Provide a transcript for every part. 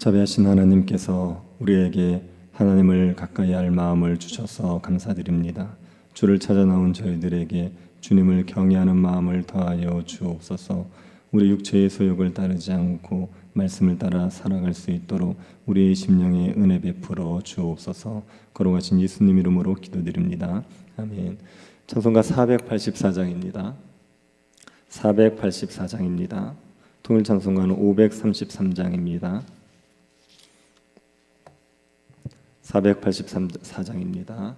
자비하신 하나님께서 우리에게 하나님을 가까이 할 마음을 주셔서 감사드립니다. 주를 찾아 나온 저희들에게 주님을 경외하는 마음을 더하여 주옵소서. 우리 육체의 소욕을 따르지 않고 말씀을 따라 살아갈 수 있도록 우리의 심령에 은혜 베풀어 주옵소서. 거룩하신 예수님 이름으로 기도드립니다. 아멘. 찬송가 484장입니다. 484장입니다. 통일 찬송가는 533장입니다. 484장입니다.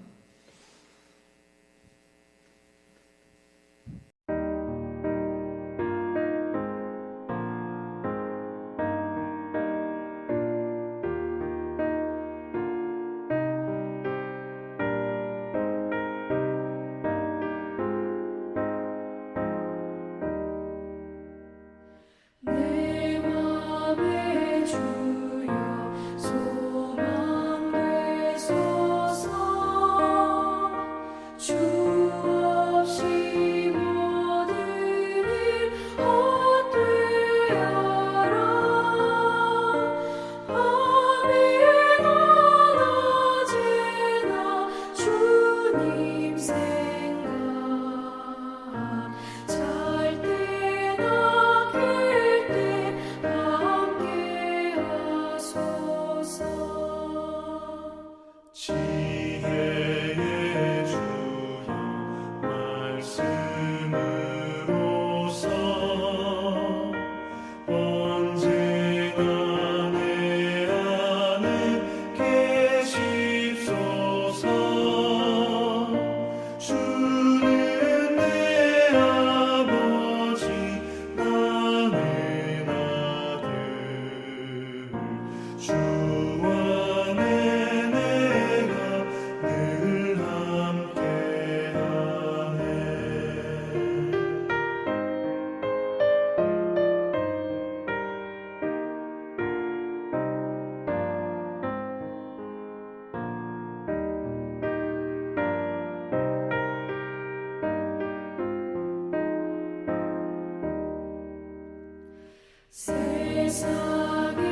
세상의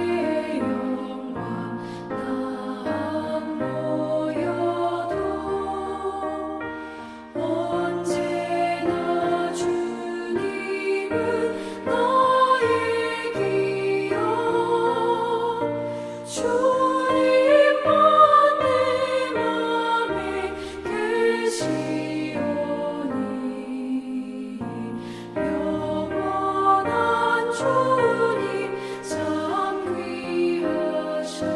영광 다 모여도 언제나 주님은 나의 기여. 주님만 내 맘에 계시오니 영원한 주님 참 귀하셔라.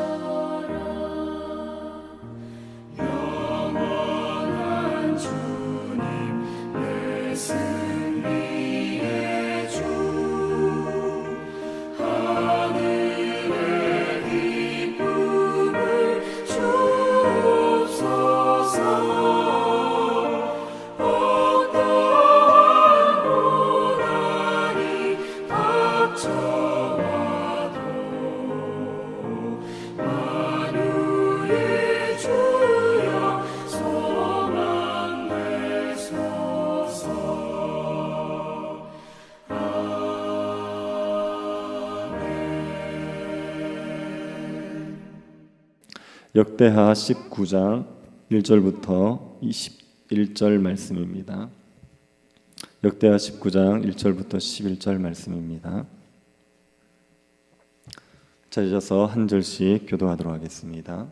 영원한 주님 내 승리의 주, 하늘의 기쁨을 주옵소서. 어떠한 고난이 닥쳐와도 만유의 주여 소망 되소서. 아멘. 역대하 19장 1절부터 21절 말씀입니다. 역대하 19장 1절부터 11절 말씀입니다. 찾으셔서 한 절씩 교도하도록 하겠습니다.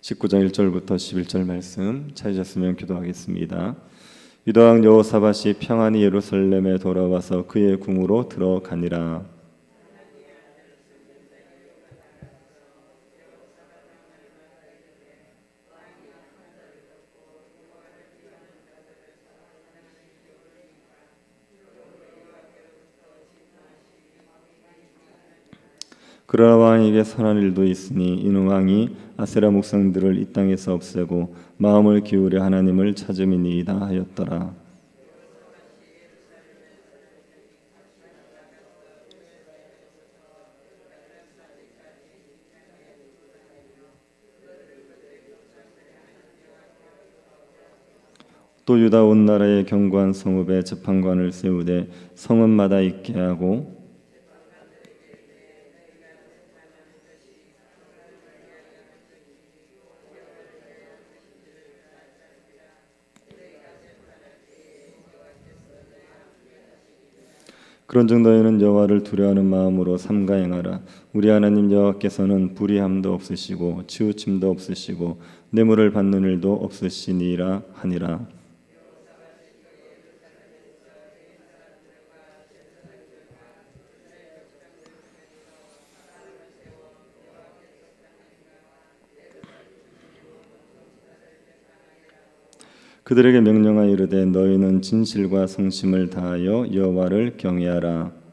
19장 1절부터 11절 말씀 찾으셨으면 교도하겠습니다. 유다 왕 여호사밧이 평안히 예루살렘에 돌아와서 그의 궁으로 들어가니라. 그러나 왕에게 선한 일도 있으니 이는 왕이 아세라 목상들을 이 땅에서 없애고 마음을 기울여 하나님을 찾음이니이다 하였더라. 또 유다 온 나라의 견고한 성읍에 재판관을 세우되 성읍마다 있게 하고 그런즉 너희는 여호와를 두려워하는 마음으로 삼가 행하라. 우리 하나님 여호와께서는 불의함도 없으시고 치우침도 없으시고 뇌물을 받는 일도 없으시니라 하니라. 그들에게 명령하여 이르되 너희는 진실과 성심을 다하여 여호와를 경외하라.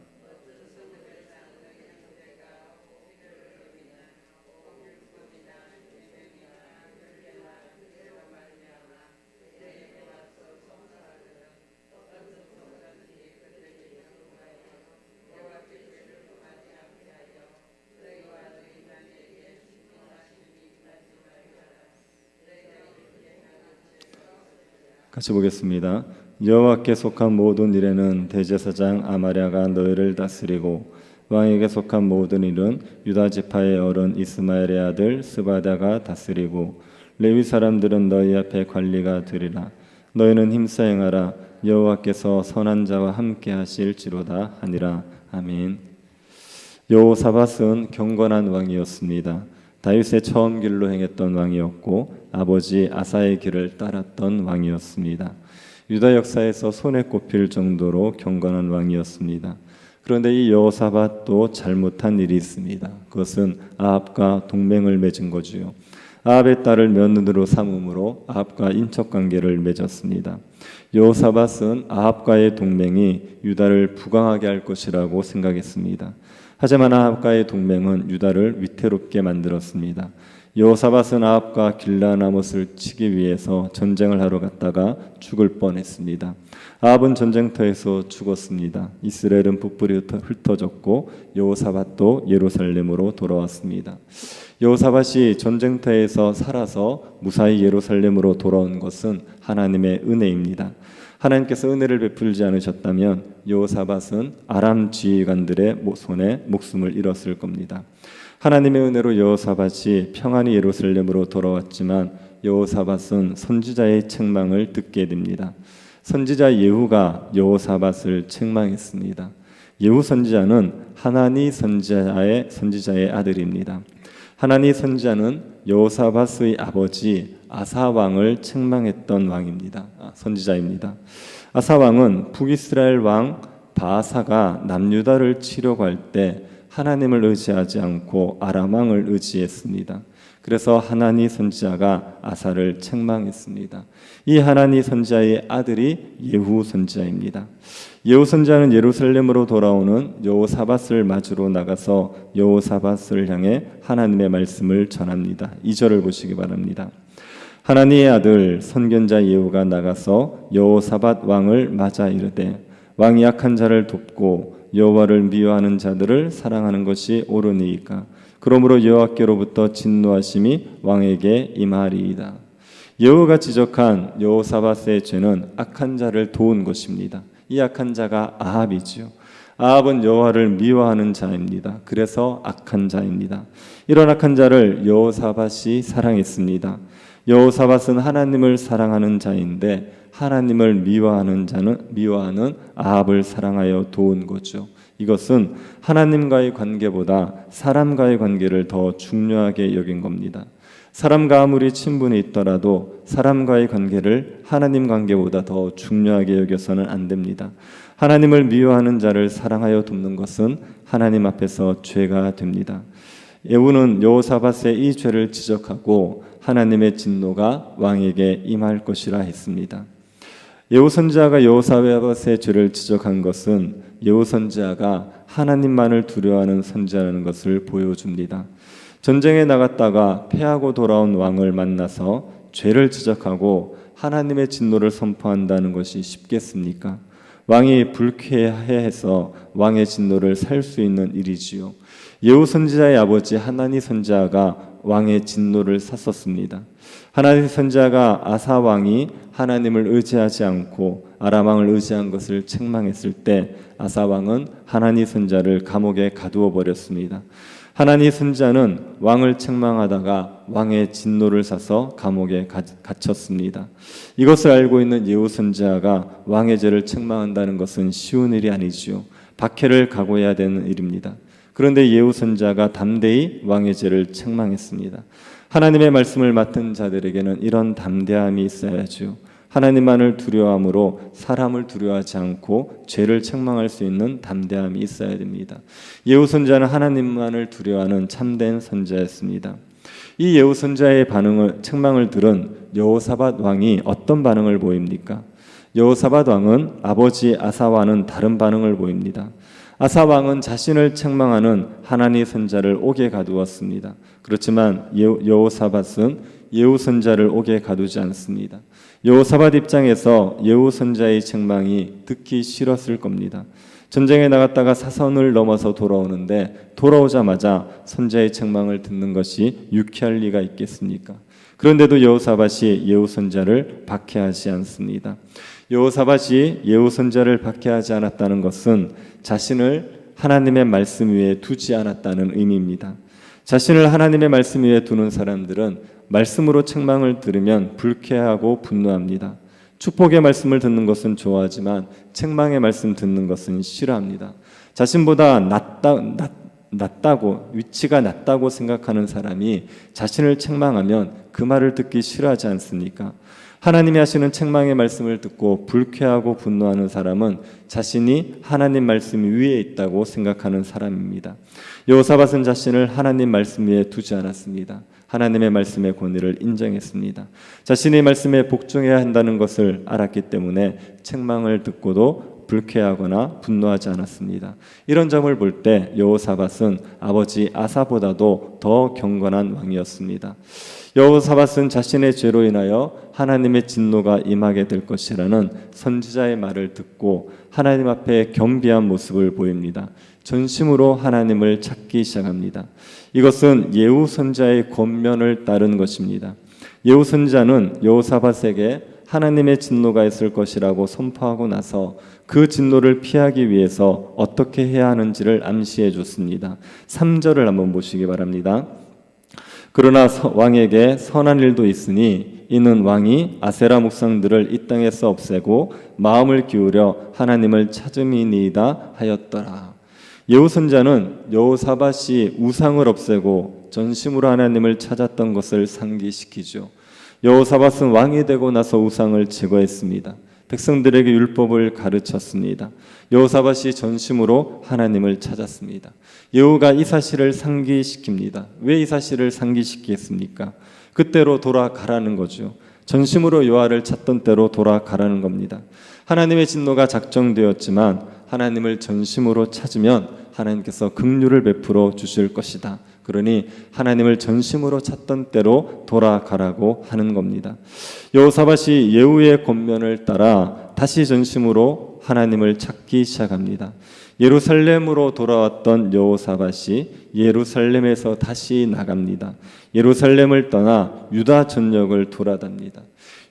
같이 보겠습니다. 여호와께 속한 모든 일에는 대제사장 아마랴가 너희를 다스리고 왕에게 속한 모든 일은 유다 지파의 어른 이스마엘의 아들 스바다가 다스리고 레위 사람들은 너희 앞에 관리가 되리라. 너희는 힘써 행하라. 여호와께서 선한 자와 함께 하실지로다 하니라. 아멘. 여호사밧은 경건한 왕이었습니다. 다윗의 처음 길로 행했던 왕이었고 아버지 아사의 길을 따랐던 왕이었습니다. 유다 역사에서 손에 꼽힐 정도로 경건한 왕이었습니다. 그런데 이 여호사밧도 잘못한 일이 있습니다. 그것은 아합과 동맹을 맺은 거지요. 아합의 딸을 며느리로 삼음으로 아합과 인척관계를 맺었습니다. 여호사밧은 아합과의 동맹이 유다를 부강하게 할 것이라고 생각했습니다. 하지만 아합과의 동맹은 유다를 위태롭게 만들었습니다. 여호사밧은 아합과 길라나못을 치기 위해서 전쟁을 하러 갔다가 죽을 뻔했습니다. 아합은 전쟁터에서 죽었습니다. 이스라엘은 뿔뿔이 흩어졌고 여호사밧도 예루살렘으로 돌아왔습니다. 여호사밧이 전쟁터에서 살아서 무사히 예루살렘으로 돌아온 것은 하나님의 은혜입니다. 하나님께서 은혜를 베풀지 않으셨다면 여호사밧은 아람 지휘관들의 손에 목숨을 잃었을 겁니다. 하나님의 은혜로 여호사밧이 평안히 예루살렘으로 돌아왔지만 여호사밧은 선지자의 책망을 듣게 됩니다. 선지자 예후가 여호사밧을 책망했습니다. 예후 선지자는 하나니 선지자의 아들입니다. 하나니 선지자는 여호사밧의 아버지 아사 왕을 책망했던 왕입니다. 선지자입니다. 아사 왕은 북이스라엘 왕 바아사가 남유다를 치려고 할 때 하나님을 의지하지 않고 아람 왕을 의지했습니다. 그래서 하나니 선지자가 아사를 책망했습니다. 이 하나니 선지자의 아들이 예후 선지자입니다. 예후 선지자는 예루살렘으로 돌아오는 여호사밧을 맞으러 나가서 여호사밧을 향해 하나님의 말씀을 전합니다. 2절을 보시기 바랍니다. 하나니의 아들 선견자 예후가 나가서 여호사밧 왕을 맞아 이르되 왕이 약한 자를 돕고 여호와를 미워하는 자들을 사랑하는 것이 옳으니이까 그러므로 여호와께로부터 진노하심이 왕에게 임하리이다. 예후가 지적한 여호사밧의 죄는 악한 자를 도운 것입니다. 이 악한 자가 아합이지요. 아합은 여호와를 미워하는 자입니다. 그래서 악한 자입니다. 이런 악한 자를 여호사밧이 사랑했습니다. 여호사밧은 하나님을 사랑하는 자인데 하나님을 미워하는 아합을 사랑하여 도운 거죠. 이것은 하나님과의 관계보다 사람과의 관계를 더 중요하게 여긴 겁니다. 사람과 아무리 친분이 있더라도 사람과의 관계를 하나님 관계보다 더 중요하게 여겨서는 안 됩니다. 하나님을 미워하는 자를 사랑하여 돕는 것은 하나님 앞에서 죄가 됩니다. 예후는 여호사밧의 이 죄를 지적하고 하나님의 진노가 왕에게 임할 것이라 했습니다. 예후 선지자가 여호사밧의 죄를 지적한 것은 예후 선지자가 하나님만을 두려워하는 선지자라는 것을 보여줍니다. 전쟁에 나갔다가 패하고 돌아온 왕을 만나서 죄를 지적하고 하나님의 진노를 선포한다는 것이 쉽겠습니까? 왕이 불쾌해해서 왕의 진노를 살 수 있는 일이지요. 예후 선지자의 아버지 하나니 선지자가 왕의 진노를 샀었습니다. 하나니 선지자가 아사 왕이 하나님을 의지하지 않고 아람 왕을 의지한 것을 책망했을 때 아사 왕은 하나니 선지자를 감옥에 가두어 버렸습니다. 하나니 선지자는 왕을 책망하다가 왕의 진노를 사서 감옥에 갇혔습니다. 이것을 알고 있는 예후 선지자가 왕의 죄를 책망한다는 것은 쉬운 일이 아니지요. 박해를 각오해야 되는 일입니다. 그런데 예후 선지자가 담대히 왕의 죄를 책망했습니다. 하나님의 말씀을 맡은 자들에게는 이런 담대함이 있어야죠. 하나님만을 두려워함으로 사람을 두려워하지 않고 죄를 책망할 수 있는 담대함이 있어야 됩니다. 예후 선지자는 하나님만을 두려워하는 참된 선지자였습니다. 이 예후 선지자의 책망을 들은 여호사밧 왕이 어떤 반응을 보입니까? 여호사밧 왕은 아버지 아사와는 다른 반응을 보입니다. 아사 왕은 자신을 책망하는 하나님 선지자를 옥에 가두었습니다. 그렇지만 여호사밧은 예후 선지자를 옥에 가두지 않습니다. 여호사밧 입장에서 예후 선지자의 책망이 듣기 싫었을 겁니다. 전쟁에 나갔다가 사선을 넘어서 돌아오는데 돌아오자마자 선지자의 책망을 듣는 것이 유쾌할 리가 있겠습니까? 그런데도 여호사밧이 예후 선지자를 박해하지 않습니다. 여호사밧이 예후 선지자를 박해하지 않았다는 것은 자신을 하나님의 말씀 위에 두지 않았다는 의미입니다. 자신을 하나님의 말씀 위에 두는 사람들은 말씀으로 책망을 들으면 불쾌하고 분노합니다. 축복의 말씀을 듣는 것은 좋아하지만 책망의 말씀 듣는 것은 싫어합니다. 자신보다 낫다고 위치가 낮다고 생각하는 사람이 자신을 책망하면 그 말을 듣기 싫어하지 않습니까? 하나님이 하시는 책망의 말씀을 듣고 불쾌하고 분노하는 사람은 자신이 하나님 말씀 위에 있다고 생각하는 사람입니다. 여호사밧은 자신을 하나님 말씀 위에 두지 않았습니다. 하나님의 말씀의 권위를 인정했습니다. 자신의 말씀에 복종해야 한다는 것을 알았기 때문에 책망을 듣고도 불쾌하거나 분노하지 않았습니다. 이런 점을 볼 때 여호사밧은 아버지 아사보다도 더 경건한 왕이었습니다. 여호사밧은 자신의 죄로 인하여 하나님의 진노가 임하게 될 것이라는 선지자의 말을 듣고 하나님 앞에 겸비한 모습을 보입니다. 전심으로 하나님을 찾기 시작합니다. 이것은 예후 선지자의 권면을 따른 것입니다. 예후 선지자는 여호사밧에게 하나님의 진노가 있을 것이라고 선포하고 나서 그 진노를 피하기 위해서 어떻게 해야 하는지를 암시해 줬습니다. 3절을 한번 보시기 바랍니다. 그러나 왕에게 선한 일도 있으니 이는 왕이 아세라 묵상들을 이 땅에서 없애고 마음을 기울여 하나님을 찾음이니이다 하였더라. 예후 선지자는 여호사밧이 우상을 없애고 전심으로 하나님을 찾았던 것을 상기시키죠. 여호사밧은 왕이 되고 나서 우상을 제거했습니다. 백성들에게 율법을 가르쳤습니다. 여호사밧이 전심으로 하나님을 찾았습니다. 예후가 이 사실을 상기시킵니다. 왜 이 사실을 상기시키겠습니까? 그때로 돌아가라는 거죠. 전심으로 여호와를 찾던 때로 돌아가라는 겁니다. 하나님의 진노가 작정되었지만 하나님을 전심으로 찾으면 하나님께서 긍휼을 베풀어 주실 것이다. 그러니 하나님을 전심으로 찾던 때로 돌아가라고 하는 겁니다. 여호사밧이 예후의 권면을 따라 다시 전심으로 하나님을 찾기 시작합니다. 예루살렘으로 돌아왔던 여호사밧이 예루살렘에서 다시 나갑니다. 예루살렘을 떠나 유다 전역을 돌아답니다.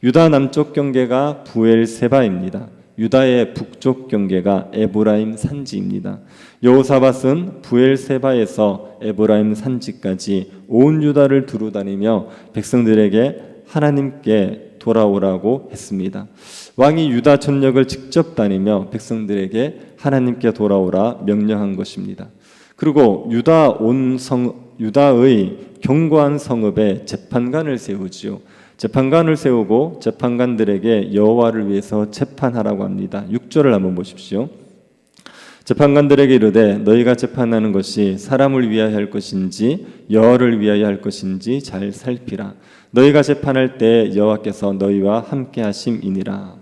유다 남쪽 경계가 부엘세바입니다. 유다의 북쪽 경계가 에브라임 산지입니다. 여호사밧은 부엘세바에서 에브라임 산지까지 온 유다를 두루다니며 백성들에게 하나님께 돌아오라고 했습니다. 왕이 유다 전역을 직접 다니며 백성들에게 하나님께 돌아오라 명령한 것입니다. 그리고 유다의 견고한 성읍에 재판관을 세우지요. 재판관을 세우고 재판관들에게 여호와를 위해서 재판하라고 합니다. 6절을 한번 보십시오. 재판관들에게 이르되 너희가 재판하는 것이 사람을 위하여 할 것인지 여호와를 위하여 할 것인지 잘 살피라. 너희가 재판할 때 여호와께서 너희와 함께 하심이니라.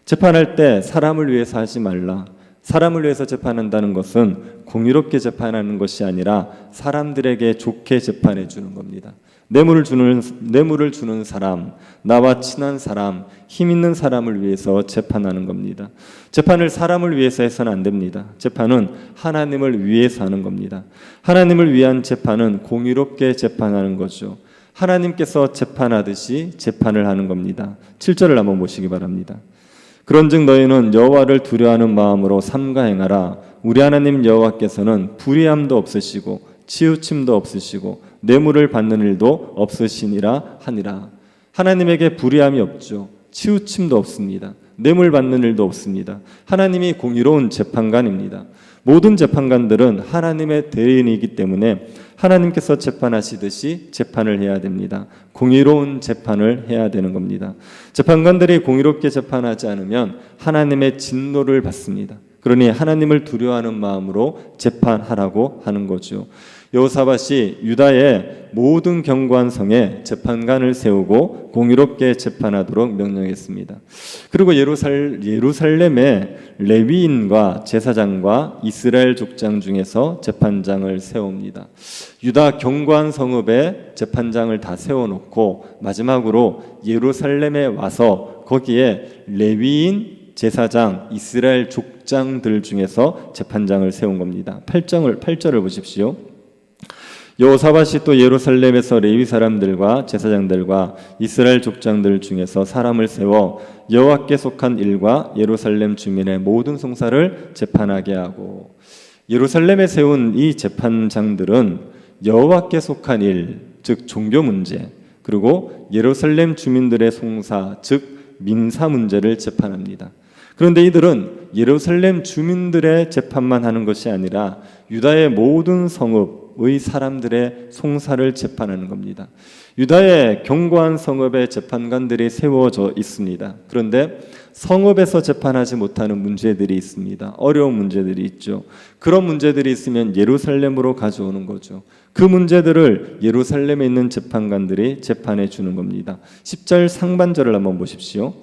재판할 때 사람을 위해서 하지 말라. 사람을 위해서 재판한다는 것은 공의롭게 재판하는 것이 아니라 사람들에게 좋게 재판해 주는 겁니다. 뇌물을 주는 사람, 나와 친한 사람, 힘 있는 사람을 위해서 재판하는 겁니다. 재판을 사람을 위해서 해서는 안 됩니다. 재판은 하나님을 위해서 하는 겁니다. 하나님을 위한 재판은 공의롭게 재판하는 거죠. 하나님께서 재판하듯이 재판을 하는 겁니다. 7절을 한번 보시기 바랍니다. 그런즉 너희는 여호와를 두려워하는 마음으로 삼가 행하라. 우리 하나님 여호와께서는 불의함도 없으시고 치우침도 없으시고 뇌물을 받는 일도 없으시니라 하니라. 하나님에게 불의함이 없죠. 치우침도 없습니다. 뇌물 받는 일도 없습니다. 하나님이 공의로운 재판관입니다. 모든 재판관들은 하나님의 대리인이기 때문에 하나님께서 재판하시듯이 재판을 해야 됩니다. 공의로운 재판을 해야 되는 겁니다. 재판관들이 공의롭게 재판하지 않으면 하나님의 진노를 받습니다. 그러니 하나님을 두려워하는 마음으로 재판하라고 하는 거죠. 여호사밧이 유다의 모든 견고한 성에 재판관을 세우고 공의롭게 재판하도록 명령했습니다. 그리고 예루살렘에 레위인과 제사장과 이스라엘 족장 중에서 재판장을 세웁니다. 유다 견고한 성읍에 재판장을 다 세워놓고 마지막으로 예루살렘에 와서 거기에 레위인, 제사장, 이스라엘 족장들 중에서 재판장을 세운 겁니다. 8절을 보십시오. 여호사밧이 또 예루살렘에서 레위 사람들과 제사장들과 이스라엘 족장들 중에서 사람을 세워 여호와께 속한 일과 예루살렘 주민의 모든 송사를 재판하게 하고, 예루살렘에 세운 이 재판장들은 여호와께 속한 일, 즉 종교 문제, 그리고 예루살렘 주민들의 송사, 즉 민사 문제를 재판합니다. 그런데 이들은 예루살렘 주민들의 재판만 하는 것이 아니라 유다의 모든 성읍의 사람들의 송사를 재판하는 겁니다. 유다의 견고한 성읍에 재판관들이 세워져 있습니다. 그런데 성읍에서 재판하지 못하는 문제들이 있습니다. 어려운 문제들이 있죠. 그런 문제들이 있으면 예루살렘으로 가져오는 거죠. 그 문제들을 예루살렘에 있는 재판관들이 재판해 주는 겁니다. 10절 상반절을 한번 보십시오.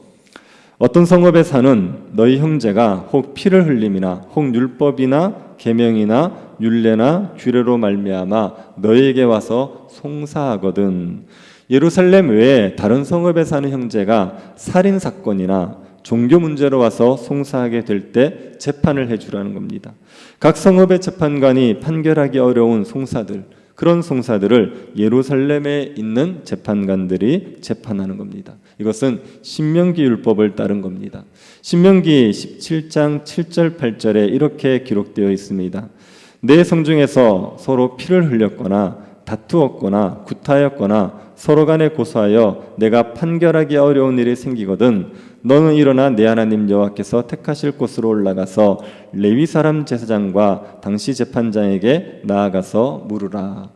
어떤 성읍에 사는 너희 형제가 혹 피를 흘림이나 혹 율법이나 계명이나 율례나 규례로 말미암아 너희에게 와서 송사하거든. 예루살렘 외에 다른 성읍에 사는 형제가 살인 사건이나 종교 문제로 와서 송사하게 될 때 재판을 해주라는 겁니다. 각 성읍의 재판관이 판결하기 어려운 송사들, 그런 송사들을 예루살렘에 있는 재판관들이 재판하는 겁니다. 이것은 신명기 율법을 따른 겁니다. 신명기 17장 7절 8절에 이렇게 기록되어 있습니다. 내 성중에서 서로 피를 흘렸거나 다투었거나 구타하였거나 서로 간에 고소하여 내가 판결하기 어려운 일이 생기거든 너는 일어나 내 하나님 여호와께서 택하실 곳으로 올라가서 레위 사람 제사장과 당시 재판장에게 나아가서 물으라.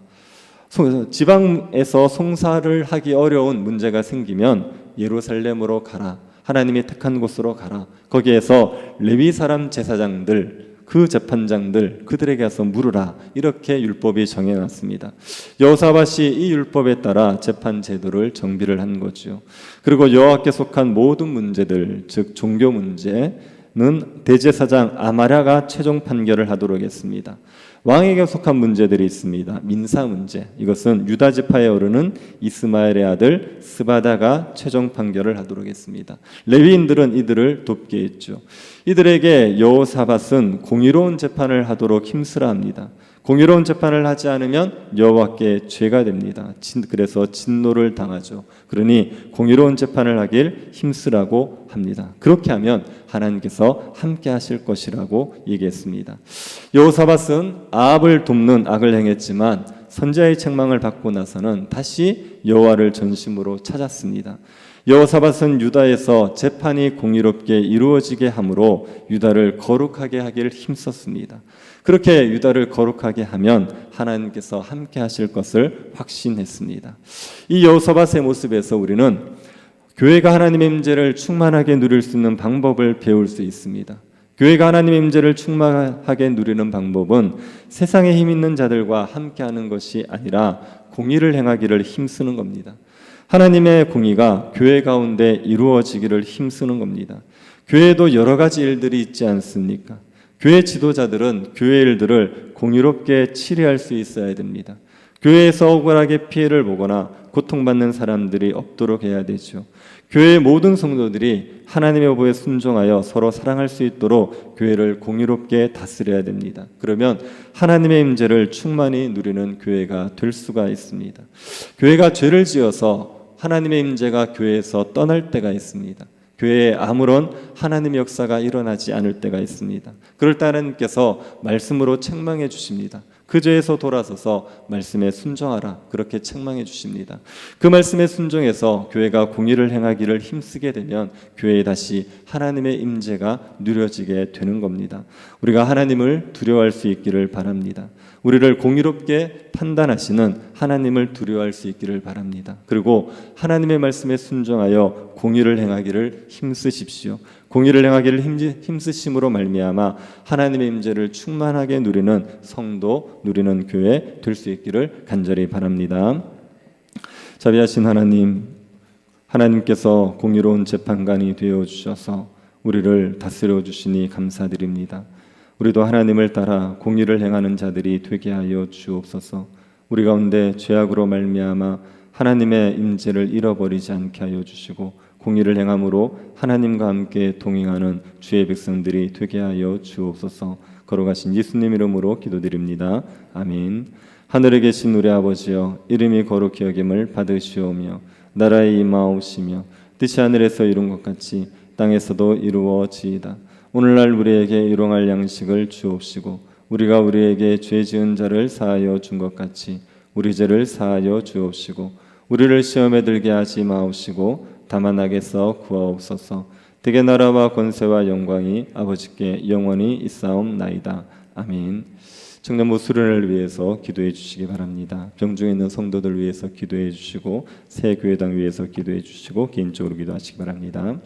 지방에서 송사를 하기 어려운 문제가 생기면 예루살렘으로 가라. 하나님이 택한 곳으로 가라. 거기에서 레위 사람 제사장들, 그 재판장들, 그들에게 가서 물으라. 이렇게 율법이 정해놨습니다. 여호사밧이 이 율법에 따라 재판 제도를 정비를 한 거죠. 그리고 여호와께 속한 모든 문제들, 즉 종교 문제는 대제사장 아마랴가 최종 판결을 하도록 했습니다. 왕에게 속한 문제들이 있습니다. 민사 문제, 이것은 유다 지파에 오르는 이스마엘의 아들 스바다가 최종 판결을 하도록 했습니다. 레위인들은 이들을 돕게 했죠. 이들에게 여호사밧은 공의로운 재판을 하도록 힘쓰라 합니다. 공의로운 재판을 하지 않으면 여호와께 죄가 됩니다. 그래서 진노를 당하죠. 그러니 공의로운 재판을 하길 힘쓰라고 합니다. 그렇게 하면 하나님께서 함께 하실 것이라고 얘기했습니다. 여호사밧은 아합을 돕는 악을 행했지만 선지자의 책망을 받고 나서는 다시 여호와를 전심으로 찾았습니다. 여호사밧은 유다에서 재판이 공의롭게 이루어지게 함으로 유다를 거룩하게 하길 힘썼습니다. 그렇게 유다를 거룩하게 하면 하나님께서 함께 하실 것을 확신했습니다. 이 여호사밧의 모습에서 우리는 교회가 하나님의 임재를 충만하게 누릴 수 있는 방법을 배울 수 있습니다. 교회가 하나님의 임재를 충만하게 누리는 방법은 세상에 힘 있는 자들과 함께하는 것이 아니라 공의를 행하기를 힘쓰는 겁니다. 하나님의 공의가 교회 가운데 이루어지기를 힘쓰는 겁니다. 교회에도 여러 가지 일들이 있지 않습니까? 교회 지도자들은 교회 일들을 공의롭게 치리할 수 있어야 됩니다. 교회에서 억울하게 피해를 보거나 고통받는 사람들이 없도록 해야 되죠. 교회의 모든 성도들이 하나님의 법에 순종하여 서로 사랑할 수 있도록 교회를 공의롭게 다스려야 됩니다. 그러면 하나님의 임재를 충만히 누리는 교회가 될 수가 있습니다. 교회가 죄를 지어서 하나님의 임재가 교회에서 떠날 때가 있습니다. 교회에 아무런 하나님의 역사가 일어나지 않을 때가 있습니다. 그럴 때 하나님께서 말씀으로 책망해 주십니다. 그 죄에서 돌아서서 말씀에 순종하라 그렇게 책망해 주십니다. 그 말씀에 순종해서 교회가 공의를 행하기를 힘쓰게 되면 교회에 다시 하나님의 임재가 누려지게 되는 겁니다. 우리가 하나님을 두려워할 수 있기를 바랍니다. 우리를 공의롭게 판단하시는 하나님을 두려워할 수 있기를 바랍니다. 그리고 하나님의 말씀에 순종하여 공의를 행하기를 힘쓰십시오. 공의를 행하기를 힘쓰심으로 말미암아 하나님의 임재를 충만하게 누리는 성도, 누리는 교회 될 수 있기를 간절히 바랍니다. 자비하신 하나님, 하나님께서 공의로운 재판관이 되어 주셔서 우리를 다스려 주시니 감사드립니다. 우리도 하나님을 따라 공의를 행하는 자들이 되게 하여 주옵소서. 우리 가운데 죄악으로 말미암아 하나님의 임재를 잃어버리지 않게 하여 주시고 공의를 행함으로 하나님과 함께 동행하는 주의 백성들이 되게 하여 주옵소서. 걸어가신 예수님 이름으로 기도드립니다. 아멘. 하늘에 계신 우리 아버지여, 이름이 거룩히 여김을 받으시오며 나라의 임하옵시며 뜻이 하늘에서 이룬 것 같이 땅에서도 이루어지이다. 오늘날 우리에게 일용할 양식을 주옵시고 우리가 우리에게 죄 지은 자를 사하여 준 것 같이 우리 죄를 사하여 주옵시고 우리를 시험에 들게 하지 마옵시고 다만 악에서 구하옵소서. 대개 나라와 권세와 영광이 아버지께 영원히 있사옵나이다. 아멘. 청년부 수련을 위해서 기도해 주시기 바랍니다. 병중에 있는 성도들 위해서 기도해 주시고 새 교회당 위해서 기도해 주시고 개인적으로 기도하시기 바랍니다.